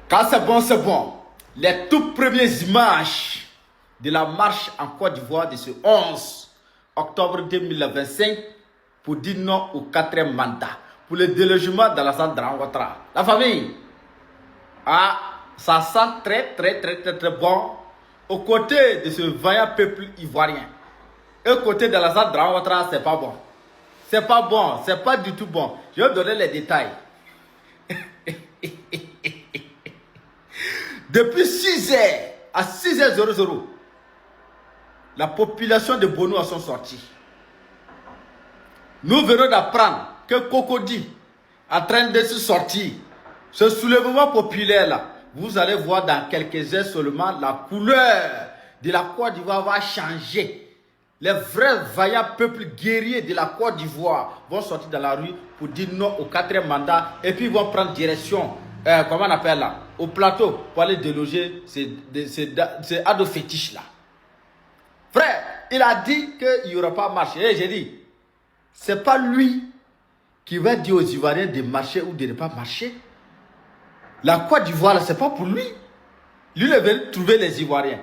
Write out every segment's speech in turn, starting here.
Quand c'est bon, c'est bon. Les toutes premières images de la marche en Côte d'Ivoire de ce 11 octobre 2025 pour dire non au quatrième mandat, pour le délogement d'Alassane Dramane Ouattara. La famille, ça sent très bon aux côtés de ce vaillant peuple ivoirien. Et aux côtés d'Alassane Dramane Ouattara, c'est pas bon. C'est pas bon, c'est pas du tout bon. Je vais vous donner les détails. Depuis 6h à 6h00, la population de Bono sont sortis. Nous venons d'apprendre que Cocody est en train de se sortir. Ce soulèvement populaire là, vous allez voir dans quelques heures seulement, la couleur de la Côte d'Ivoire va changer. Les vrais vaillants peuples guerriers de la Côte d'Ivoire vont sortir dans la rue pour dire non au quatrième mandat et puis vont prendre direction, comment on appelle là, au plateau pour aller déloger ces ados fétiches là. Frère, il a dit qu'il n'y aura pas marché. Et j'ai dit, c'est pas lui qui va dire aux Ivoiriens de marcher ou de ne pas marcher. La Côte d'Ivoire, c'est pas pour lui. Lui, il veut trouver les Ivoiriens.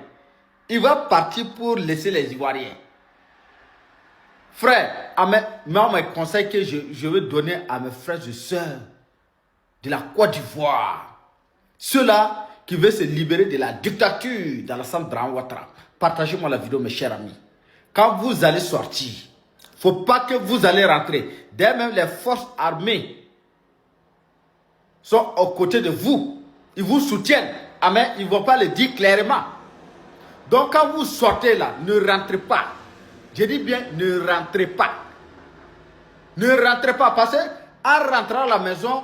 Il va partir pour laisser les Ivoiriens. Frère, moi, mes conseils que je veux donner à mes frères et sœurs de la Côte d'Ivoire, ceux-là qui veulent se libérer de la dictature d'Alassane Dramane Ouattara, partagez-moi la vidéo, mes chers amis. Quand vous allez sortir, il ne faut pas que vous allez rentrer. Dès même les forces armées sont aux côtés de vous. Ils vous soutiennent. Amen. Ils ne vont pas le dire clairement. Donc quand vous sortez là, ne rentrez pas. Je dis bien, ne rentrez pas. Ne rentrez pas parce qu'en rentrant à la maison,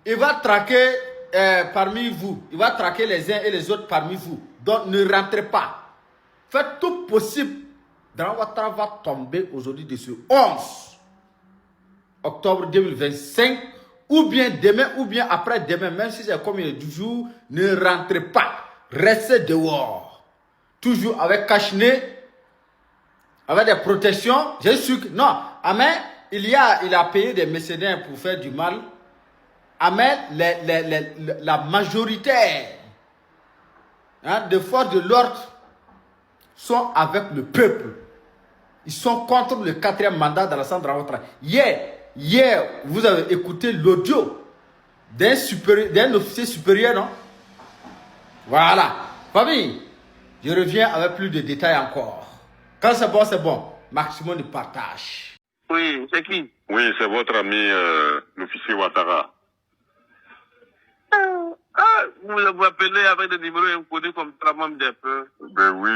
il va traquer parmi vous. Il va traquer les uns et les autres parmi vous. Donc ne rentrez pas. Faites tout possible. Dramane Ouattara va tomber aujourd'hui de ce 11 octobre 2025. Ou bien demain, ou bien après-demain, même si c'est combien de jours, ne rentrez pas. Restez dehors. Toujours avec cache-nez, avec des protections. Je suis que non. Amen. Il a payé des mercenaires pour faire du mal. Amen. La majorité des forces de l'ordre sont avec le peuple. Ils sont contre le quatrième mandat d'Alassane Dramane Ouattara. Hier, vous avez écouté l'audio d'un officier supérieur, non? Voilà. Famille, je reviens avec plus de détails encore. Quand c'est bon, c'est bon. Maximum de partage. Oui, c'est qui? Oui, c'est votre ami, l'officier Ouattara. Vous appelez avec des numéros inconnus comme ça, même des peu. Ben oui,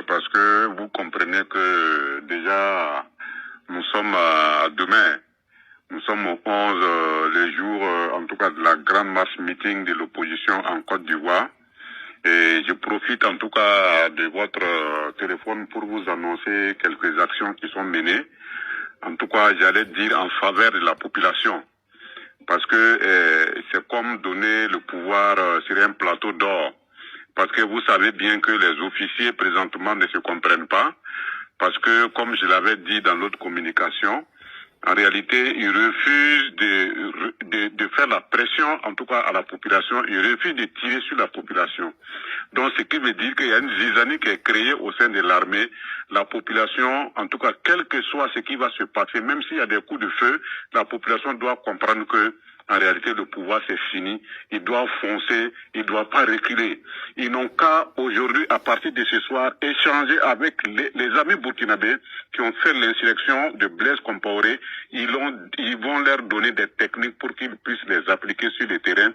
parce que vous comprenez que déjà, nous sommes à demain. Nous sommes au 11, les jours, en tout cas, de la grande marche meeting de l'opposition en Côte d'Ivoire. Et je profite en tout cas de votre téléphone pour vous annoncer quelques actions qui sont menées. En tout cas, j'allais dire en faveur de la population. Parce que c'est comme donner le pouvoir sur un plateau d'or. Parce que vous savez bien que les officiers présentement ne se comprennent pas. Parce que, comme je l'avais dit dans l'autre communication, en réalité, ils refusent de faire la pression, en tout cas à la population. Ils refusent de tirer sur la population. Donc, ce qui veut dire qu'il y a une zizanie qui est créée au sein de l'armée. La population, en tout cas, quel que soit ce qui va se passer, même s'il y a des coups de feu, la population doit comprendre que en réalité, le pouvoir, c'est fini. Ils doivent foncer. Ils ne doivent pas reculer. Ils n'ont qu'à, aujourd'hui, à partir de ce soir, échanger avec les amis burkinabés qui ont fait l'insurrection de Blaise Compaoré. Ils vont leur donner des techniques pour qu'ils puissent les appliquer sur le terrain.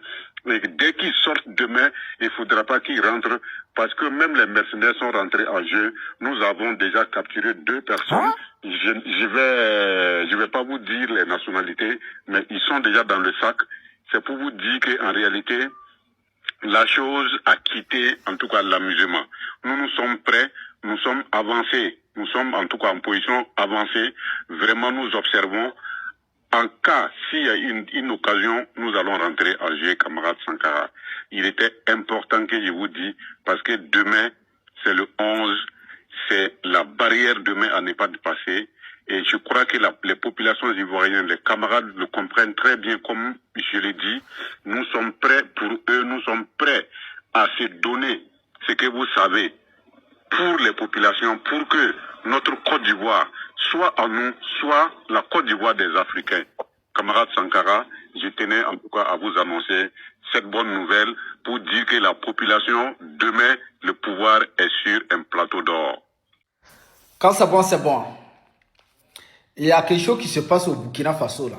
Et dès qu'ils sortent demain, il ne faudra pas qu'ils rentrent parce que même les mercenaires sont rentrés en jeu. Nous avons déjà capturé 2 personnes. Je vais pas vous dire les nationalités, mais ils sont déjà dans le sac. C'est pour vous dire qu'en réalité, la chose a quitté, en tout cas, l'amusement. Nous sommes prêts, nous sommes avancés. Nous sommes, en tout cas, en position avancée. Vraiment, nous observons. En cas, s'il y a une occasion, nous allons rentrer en jeu, camarade Sankara. Il était important que je vous dise, parce que demain, c'est le 11, c'est la barrière demain à ne pas dépasser. Et je crois que les populations ivoiriennes, les camarades le comprennent très bien, comme je l'ai dit. Nous sommes prêts pour eux, nous sommes prêts à se donner ce que vous savez pour les populations, pour que notre Côte d'Ivoire soit à nous, soit la Côte d'Ivoire des Africains. Camarade Sankara, je tenais en tout cas à vous annoncer cette bonne nouvelle pour dire que la population, demain, le pouvoir est sur un plateau d'or. Quand c'est bon, c'est bon. Il y a quelque chose qui se passe au Burkina Faso là.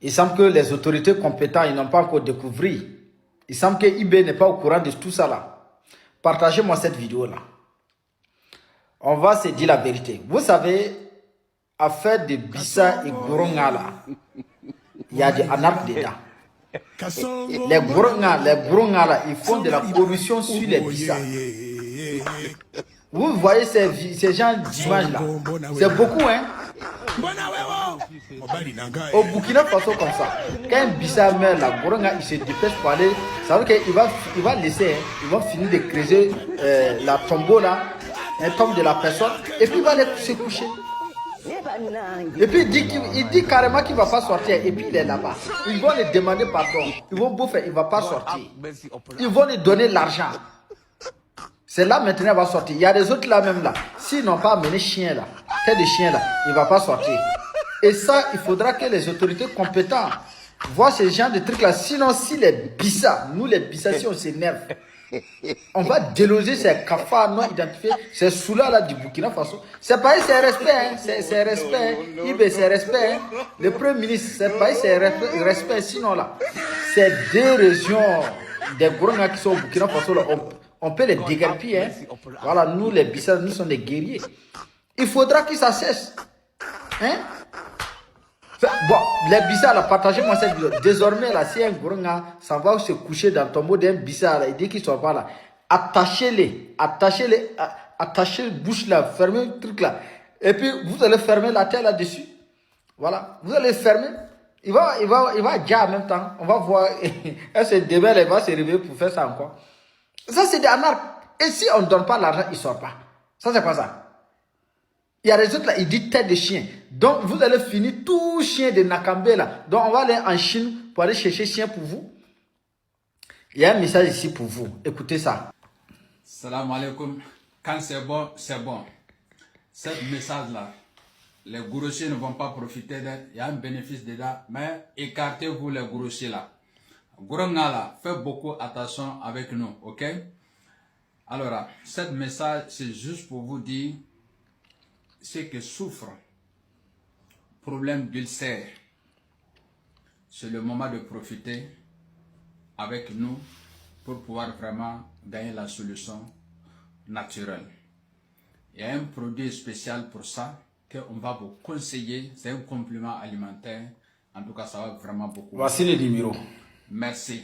Il semble que les autorités compétentes n'ont pas encore découvert. Il semble que IB n'est pas au courant de tout ça là. Partagez-moi cette vidéo là. On va se dire la vérité. Vous savez, affaire de Bissa et Goronga là, il y a des anarches dedans. Les Goronga là, ils font de la corruption sur les Bissa. Vous voyez ces gens d'images là. C'est beaucoup, hein. Au Burkina Faso comme ça. Quand un Bissa meurt, la Goronga, il se dépêche pour aller. Ça veut dire qu'il va laisser, hein, ils vont finir de creuser la tombeau là, un tombe de la personne, et puis il va aller se coucher. Et puis il dit carrément qu'il ne va pas sortir, et puis il est là-bas. Ils vont lui demander pardon. Ils vont bouffer, il ne va pas sortir. Ils vont lui donner l'argent. C'est là maintenant il va sortir. Il y a des autres là même là. S'ils n'ont pas amené chien là, tête de chien là, il ne va pas sortir. Et ça, il faudra que les autorités compétentes voient ce genre de trucs là. Sinon, si les Bissa, nous les Bissa, si on s'énerve, on va déloger ces cafards non identifiés, ces sous-là là du Burkina Faso. C'est pas c'est respect, hein. C'est respect. IB, c'est respect. Hein. Le Premier ministre, c'est pas c'est respect. Sinon là, ces deux régions des Goronga qui sont au Burkina Faso là, on peut les déguerpir. Hein. Voilà, nous les Bissa, nous sommes des guerriers. Il faudra que ça cesse. Hein? Bon, les Bissa, là, partagez-moi cette vidéo. Désormais, là, si un Goronga s'en va se coucher dans le tombeau d'un Bissa, là, il dit qu'il ne soit pas là, attachez-les, attachez le bouche là, fermez le truc là. Et puis, vous allez fermer la terre là-dessus. Voilà, vous allez fermer. Il va déjà en même temps. On va voir. Elle se demain, elle va se réveiller pour faire ça encore. Ça, c'est des anarches. Et si on ne donne pas l'argent, il ne sort pas. Ça, c'est quoi ça? Il y a des autres là, ils disent tête de chien. Donc, vous allez finir tout chien de Nakambe là. Donc, on va aller en Chine pour aller chercher chien pour vous. Il y a un message ici pour vous. Écoutez ça. Salam alaikum. Quand c'est bon, c'est bon. Ce message là, les gourochers ne vont pas profiter d'elle. Il y a un bénéfice dedans. Mais écartez-vous les gourochers là. Goronga là, faites beaucoup attention avec nous, ok? Alors, ce message, c'est juste pour vous dire ceux qui souffrent, problème d'ulcère, c'est le moment de profiter avec nous pour pouvoir vraiment gagner la solution naturelle. Il y a un produit spécial pour ça qu'on va vous conseiller, c'est un complément alimentaire, en tout cas ça va vraiment beaucoup. Voici le numéro. Merci.